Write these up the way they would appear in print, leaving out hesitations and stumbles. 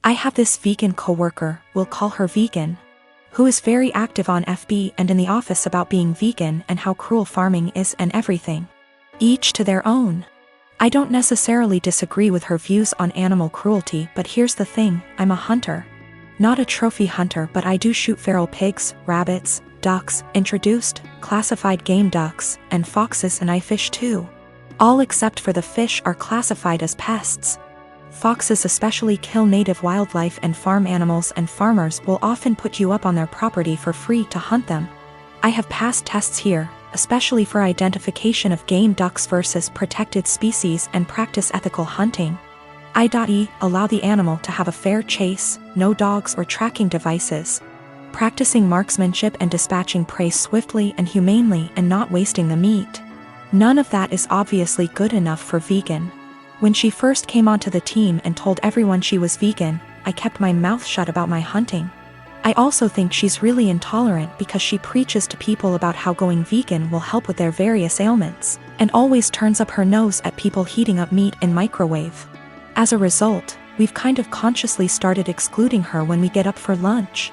I have this vegan coworker, we'll call her Vegan, who is very active on FB and in the office about being vegan and how cruel farming is and everything. Each to their own. I don't necessarily disagree with her views on animal cruelty, but here's the thing, I'm a hunter. Not a trophy hunter, but I do shoot feral pigs, rabbits, ducks, introduced, classified game ducks, and foxes, and I fish too. All except for the fish are classified as pests. Foxes especially kill native wildlife and farm animals, and farmers will often put you up on their property for free to hunt them. I have passed tests here, especially for identification of game ducks versus protected species, and practice ethical hunting. I.e. allow the animal to have a fair chase, no dogs or tracking devices. Practicing marksmanship and dispatching prey swiftly and humanely and not wasting the meat. None of that is obviously good enough for Vegan. When she first came onto the team and told everyone she was vegan, I kept my mouth shut about my hunting. I also think she's really intolerant because she preaches to people about how going vegan will help with their various ailments, and always turns up her nose at people heating up meat in microwave. As a result, we've kind of consciously started excluding her when we get up for lunch.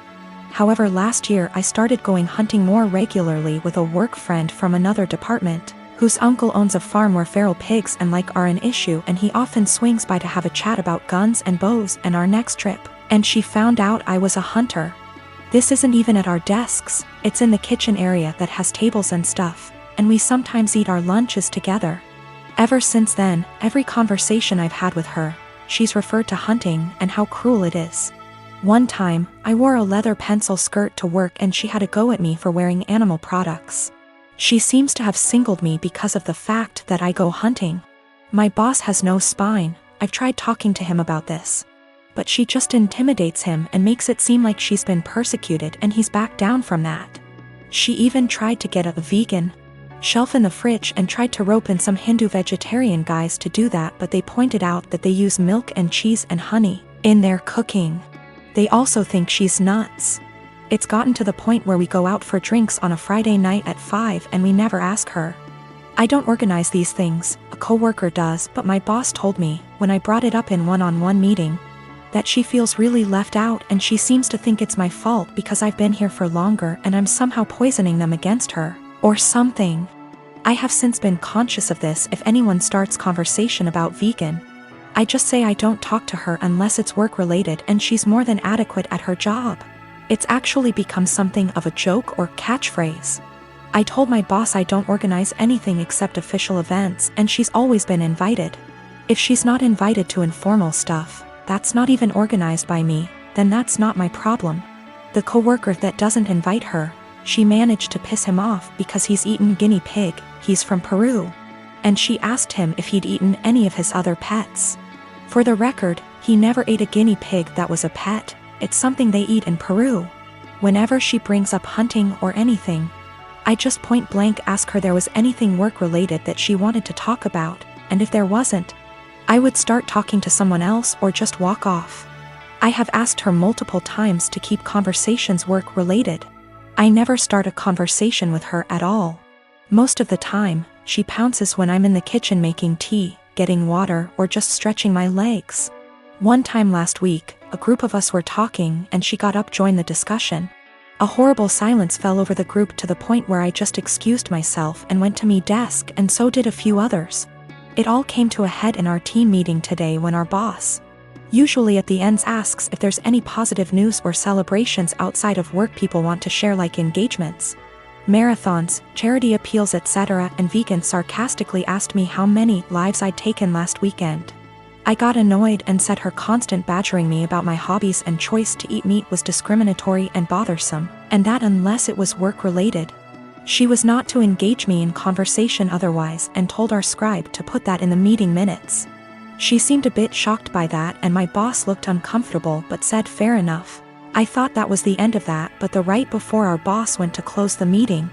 However, last year I started going hunting more regularly with a work friend from another department, whose uncle owns a farm where feral pigs and like are an issue, and he often swings by to have a chat about guns and bows and our next trip, and she found out I was a hunter. This isn't even at our desks, it's in the kitchen area that has tables and stuff, and we sometimes eat our lunches together. Ever since then, every conversation I've had with her, she's referred to hunting and how cruel it is. One time, I wore a leather pencil skirt to work and she had a go at me for wearing animal products. She seems to have singled me because of the fact that I go hunting. My boss has no spine, I've tried talking to him about this. But she just intimidates him and makes it seem like she's been persecuted, and he's backed down from that. She even tried to get a vegan shelf in the fridge and tried to rope in some Hindu vegetarian guys to do that, but they pointed out that they use milk and cheese and honey in their cooking. They also think she's nuts. It's gotten to the point where we go out for drinks on a Friday night at 5 and we never ask her. I don't organize these things, a coworker does, but my boss told me, when I brought it up in one-on-one meeting, that she feels really left out and she seems to think it's my fault because I've been here for longer and I'm somehow poisoning them against her, or something. I have since been conscious of this. If anyone starts conversation about vegan, I just say I don't talk to her unless it's work-related, and she's more than adequate at her job. It's actually become something of a joke or catchphrase. I told my boss I don't organize anything except official events, and she's always been invited. If she's not invited to informal stuff, that's not even organized by me, then that's not my problem. The coworker that doesn't invite her, she managed to piss him off because he's eaten guinea pig, he's from Peru. And she asked him if he'd eaten any of his other pets. For the record, he never ate a guinea pig that was a pet. It's something they eat in Peru. Whenever she brings up hunting or anything, I just point blank ask her there was anything work-related that she wanted to talk about, and if there wasn't, I would start talking to someone else or just walk off. I have asked her multiple times to keep conversations work-related. I never start a conversation with her at all. Most of the time, she pounces when I'm in the kitchen making tea, getting water, or just stretching my legs. One time last week, a group of us were talking and she got up to join the discussion. A horrible silence fell over the group to the point where I just excused myself and went to my desk, and so did a few others. It all came to a head in our team meeting today when our boss, usually at the ends, asks if there's any positive news or celebrations outside of work people want to share, like engagements, marathons, charity appeals, etc., and Vegan sarcastically asked me how many lives I'd taken last weekend. I got annoyed and said her constant badgering me about my hobbies and choice to eat meat was discriminatory and bothersome, and that unless it was work-related, she was not to engage me in conversation otherwise, and told our scribe to put that in the meeting minutes. She seemed a bit shocked by that, and my boss looked uncomfortable but said fair enough. I thought that was the end of that, but the right before our boss went to close the meeting,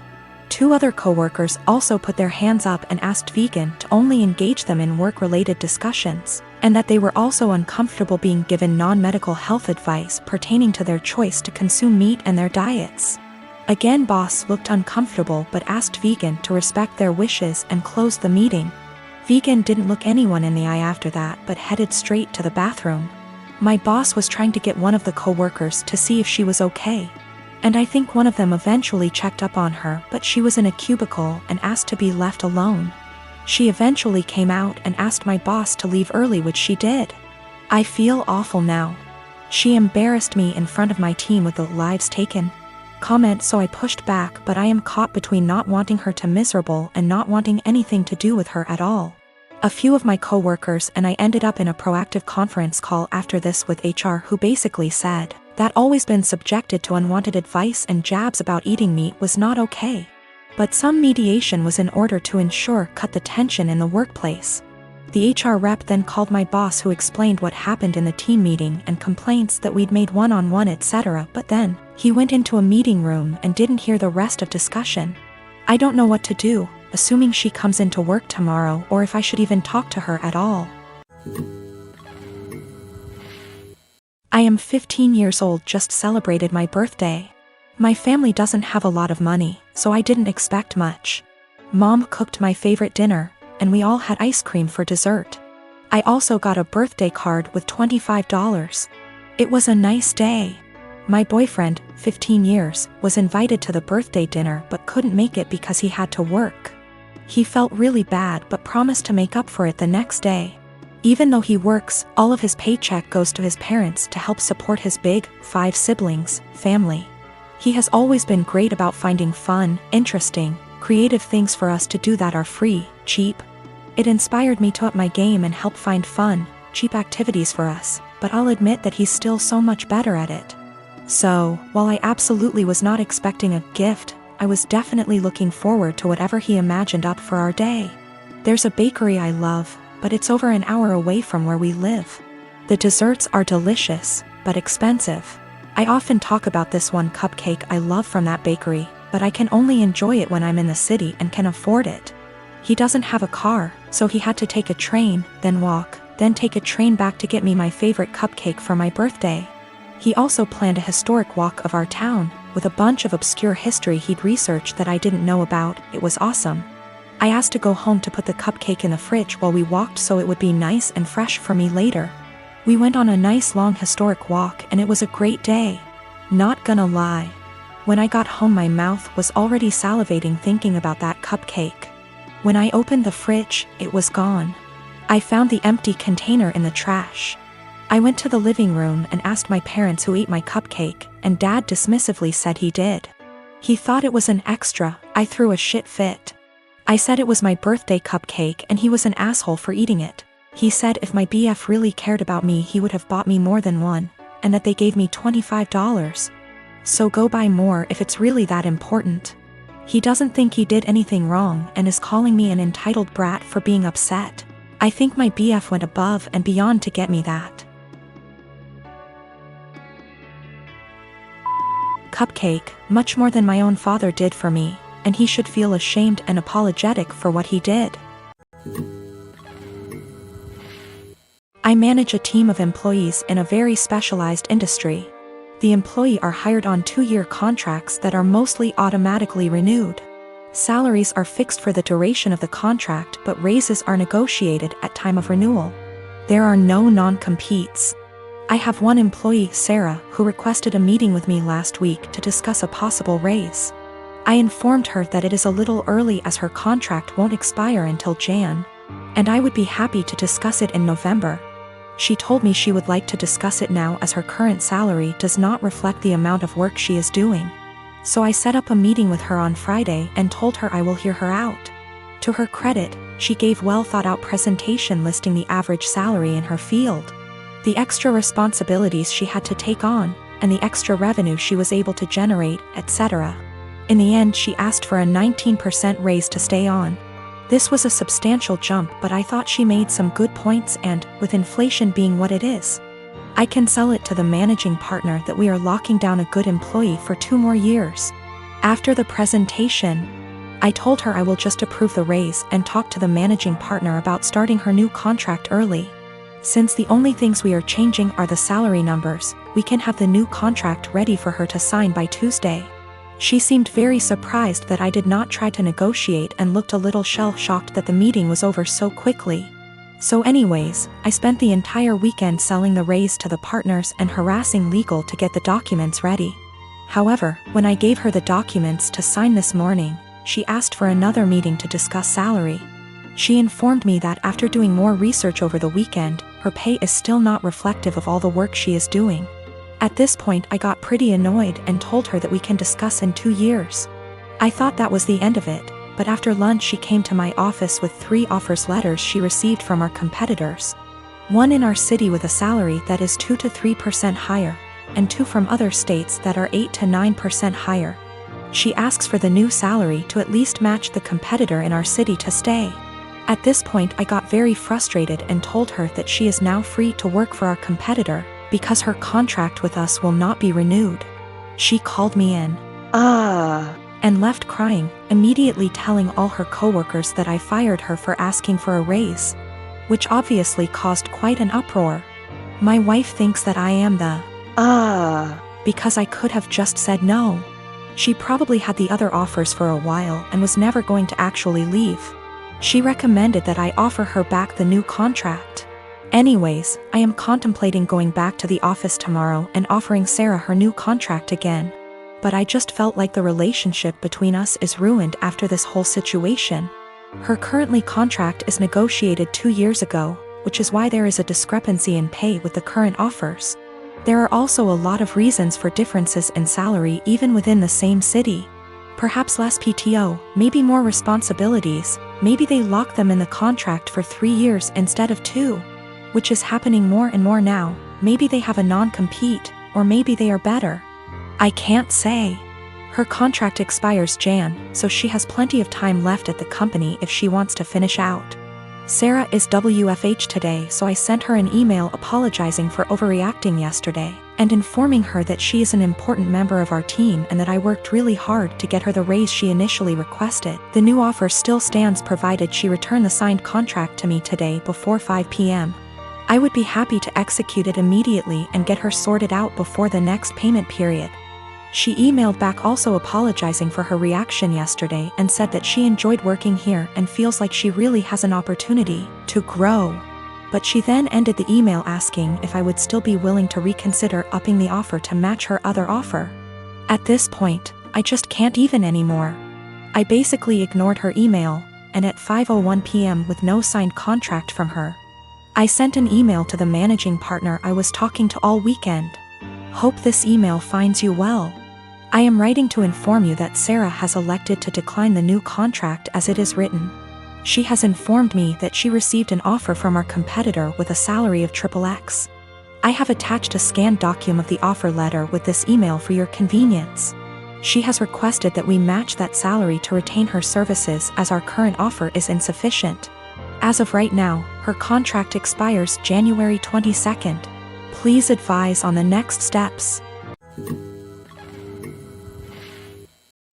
2 other coworkers also put their hands up and asked Vegan to only engage them in work-related discussions, and that they were also uncomfortable being given non-medical health advice pertaining to their choice to consume meat and their diets. Again, boss looked uncomfortable but asked Vegan to respect their wishes and closed the meeting. Vegan didn't look anyone in the eye after that but headed straight to the bathroom. My boss was trying to get one of the coworkers to see if she was okay. And I think one of them eventually checked up on her, but she was in a cubicle and asked to be left alone. She eventually came out and asked my boss to leave early, which she did. I feel awful now. She embarrassed me in front of my team with the lives taken comment, so I pushed back, but I am caught between not wanting her to miserable and not wanting anything to do with her at all. A few of my coworkers and I ended up in a proactive conference call after this with HR, who basically said that always been subjected to unwanted advice and jabs about eating meat was not okay. But some mediation was in order to cut the tension in the workplace. The HR rep then called my boss, who explained what happened in the team meeting and complaints that we'd made one-on-one etc. But then he went into a meeting room and didn't hear the rest of discussion. I don't know what to do, assuming she comes into work tomorrow, or if I should even talk to her at all. I am 15 years old, just celebrated my birthday. My family doesn't have a lot of money, so I didn't expect much. Mom cooked my favorite dinner, and we all had ice cream for dessert. I also got a birthday card with $25. It was a nice day. My boyfriend, 15 years, was invited to the birthday dinner but couldn't make it because he had to work. He felt really bad but promised to make up for it the next day. Even though he works, all of his paycheck goes to his parents to help support his big, 5 siblings, family. He has always been great about finding fun, interesting, creative things for us to do that are free, cheap. It inspired me to up my game and help find fun, cheap activities for us, but I'll admit that he's still so much better at it. So, while I absolutely was not expecting a gift, I was definitely looking forward to whatever he imagined up for our day. There's a bakery I love, but it's over an hour away from where we live. The desserts are delicious, but expensive. I often talk about this one cupcake I love from that bakery, but I can only enjoy it when I'm in the city and can afford it. He doesn't have a car, so he had to take a train, then walk, then take a train back to get me my favorite cupcake for my birthday. He also planned a historic walk of our town, with a bunch of obscure history he'd researched that I didn't know about. It was awesome. I asked to go home to put the cupcake in the fridge while we walked so it would be nice and fresh for me later. We went on a nice long historic walk and it was a great day. Not gonna lie. When I got home my mouth was already salivating thinking about that cupcake. When I opened the fridge, it was gone. I found the empty container in the trash. I went to the living room and asked my parents who ate my cupcake, and Dad dismissively said he did. He thought it was an extra. I threw a shit fit. I said it was my birthday cupcake and he was an asshole for eating it. He said if my BF really cared about me he would have bought me more than one, and that they gave me $25. So go buy more if it's really that important. He doesn't think he did anything wrong and is calling me an entitled brat for being upset. I think my BF went above and beyond to get me that cupcake, much more than my own father did for me, and he should feel ashamed and apologetic for what he did. I manage a team of employees in a very specialized industry. The employees are hired on 2-year contracts that are mostly automatically renewed. Salaries are fixed for the duration of the contract, but raises are negotiated at time of renewal. There are no non-competes. I have one employee, Sarah, who requested a meeting with me last week to discuss a possible raise. I informed her that it is a little early as her contract won't expire until Jan, and I would be happy to discuss it in November. She told me she would like to discuss it now as her current salary does not reflect the amount of work she is doing. So I set up a meeting with her on Friday and told her I will hear her out. To her credit, she gave well thought out presentation listing the average salary in her field, the extra responsibilities she had to take on, and the extra revenue she was able to generate, etc. In the end she asked for a 19% raise to stay on. This was a substantial jump, but I thought she made some good points and, with inflation being what it is, I can sell it to the managing partner that we are locking down a good employee for 2 more years. After the presentation, I told her I will just approve the raise and talk to the managing partner about starting her new contract early. Since the only things we are changing are the salary numbers, we can have the new contract ready for her to sign by Tuesday. She seemed very surprised that I did not try to negotiate and looked a little shell-shocked that the meeting was over so quickly. So anyways, I spent the entire weekend selling the raise to the partners and harassing legal to get the documents ready. However, when I gave her the documents to sign this morning, she asked for another meeting to discuss salary. She informed me that after doing more research over the weekend, her pay is still not reflective of all the work she is doing. At this point, I got pretty annoyed and told her that we can discuss in 2 years. I thought that was the end of it, but after lunch she came to my office with 3 offers letters she received from our competitors. One in our city with a salary that is 2 to 3% higher, and 2 from other states that are 8 to 9% higher. She asks for the new salary to at least match the competitor in our city to stay. At this point I got very frustrated and told her that she is now free to work for our competitor, because her contract with us will not be renewed. She called me in. And left crying, immediately telling all her coworkers that I fired her for asking for a raise. Which obviously caused quite an uproar. My wife thinks that I am the because I could have just said no. She probably had the other offers for a while and was never going to actually leave. She recommended that I offer her back the new contract. Anyways, I am contemplating going back to the office tomorrow and offering Sarah her new contract again. But I just felt like the relationship between us is ruined after this whole situation. Her currently contract is negotiated 2 years ago, which is why there is a discrepancy in pay with the current offers. There are also a lot of reasons for differences in salary even within the same city. Perhaps less PTO, maybe more responsibilities, maybe they lock them in the contract for 3 years instead of 2. Which is happening more and more now. Maybe they have a non-compete, or maybe they are better. I can't say. Her contract expires Jan, so she has plenty of time left at the company if she wants to finish out. Sarah is WFH today, so I sent her an email apologizing for overreacting yesterday, and informing her that she is an important member of our team and that I worked really hard to get her the raise she initially requested. The new offer still stands provided she return the signed contract to me today before 5 p.m. I would be happy to execute it immediately and get her sorted out before the next payment period. She emailed back also apologizing for her reaction yesterday and said that she enjoyed working here and feels like she really has an opportunity to grow. But she then ended the email asking if I would still be willing to reconsider upping the offer to match her other offer. At this point, I just can't even anymore. I basically ignored her email, and at 5:01 p.m. with no signed contract from her, I sent an email to the managing partner I was talking to all weekend. Hope this email finds you well. I am writing to inform you that Sarah has elected to decline the new contract as it is written. She has informed me that she received an offer from our competitor with a salary of XXX. I have attached a scanned document of the offer letter with this email for your convenience. She has requested that we match that salary to retain her services as our current offer is insufficient. As of right now, her contract expires January 22nd. Please advise on the next steps.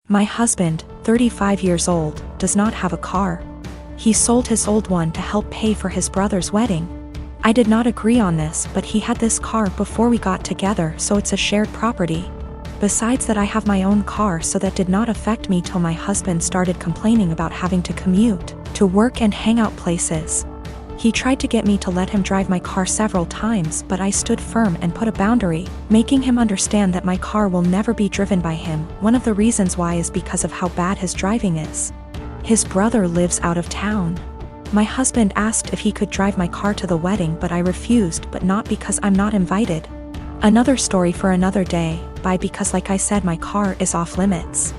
My husband, 35 years old, does not have a car. He sold his old one to help pay for his brother's wedding. I did not agree on this, but he had this car before we got together, so it's a shared property. Besides that, I have my own car, so that did not affect me till my husband started complaining about having to commute to work and hangout places. He tried to get me to let him drive my car several times, but I stood firm and put a boundary, making him understand that my car will never be driven by him. One of the reasons why is because of how bad his driving is. His brother lives out of town. My husband asked if he could drive my car to the wedding, but I refused, but not because I'm not invited. Another story for another day, because like I said, my car is off limits.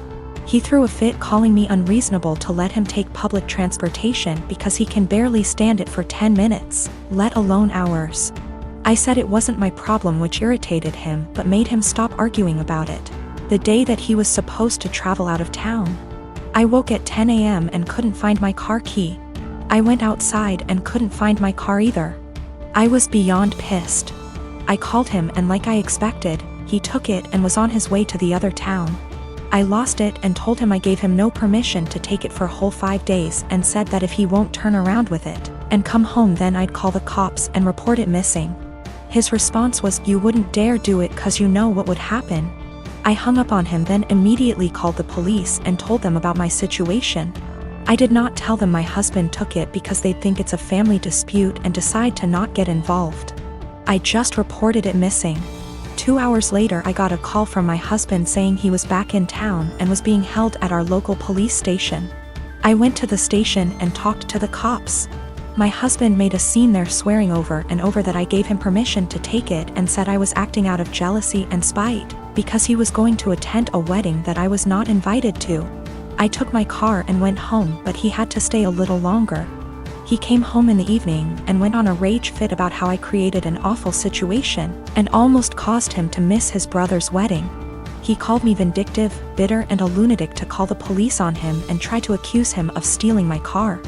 He threw a fit calling me unreasonable to let him take public transportation because he can barely stand it for 10 minutes, let alone hours. I said it wasn't my problem, which irritated him but made him stop arguing about it. The day that he was supposed to travel out of town, I woke at 10 a.m. and couldn't find my car key. I went outside and couldn't find my car either. I was beyond pissed. I called him and like I expected, he took it and was on his way to the other town. I lost it and told him I gave him no permission to take it for a whole 5 days and said that if he won't turn around with it and come home, then I'd call the cops and report it missing. His response was, "You wouldn't dare do it 'cause you know what would happen." I hung up on him, then immediately called the police and told them about my situation. I did not tell them my husband took it because they'd think it's a family dispute and decide to not get involved. I just reported it missing. 2 hours later I got a call from my husband saying he was back in town and was being held at our local police station. I went to the station and talked to the cops. My husband made a scene there, swearing over and over that I gave him permission to take it and said I was acting out of jealousy and spite because he was going to attend a wedding that I was not invited to. I took my car and went home, but he had to stay a little longer. He came home in the evening and went on a rage fit about how I created an awful situation and almost caused him to miss his brother's wedding. He called me vindictive, bitter, and a lunatic to call the police on him and try to accuse him of stealing my car.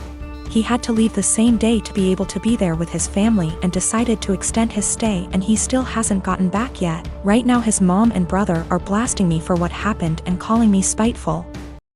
He had to leave the same day to be able to be there with his family and decided to extend his stay, and he still hasn't gotten back yet. Right now his mom and brother are blasting me for what happened and calling me spiteful.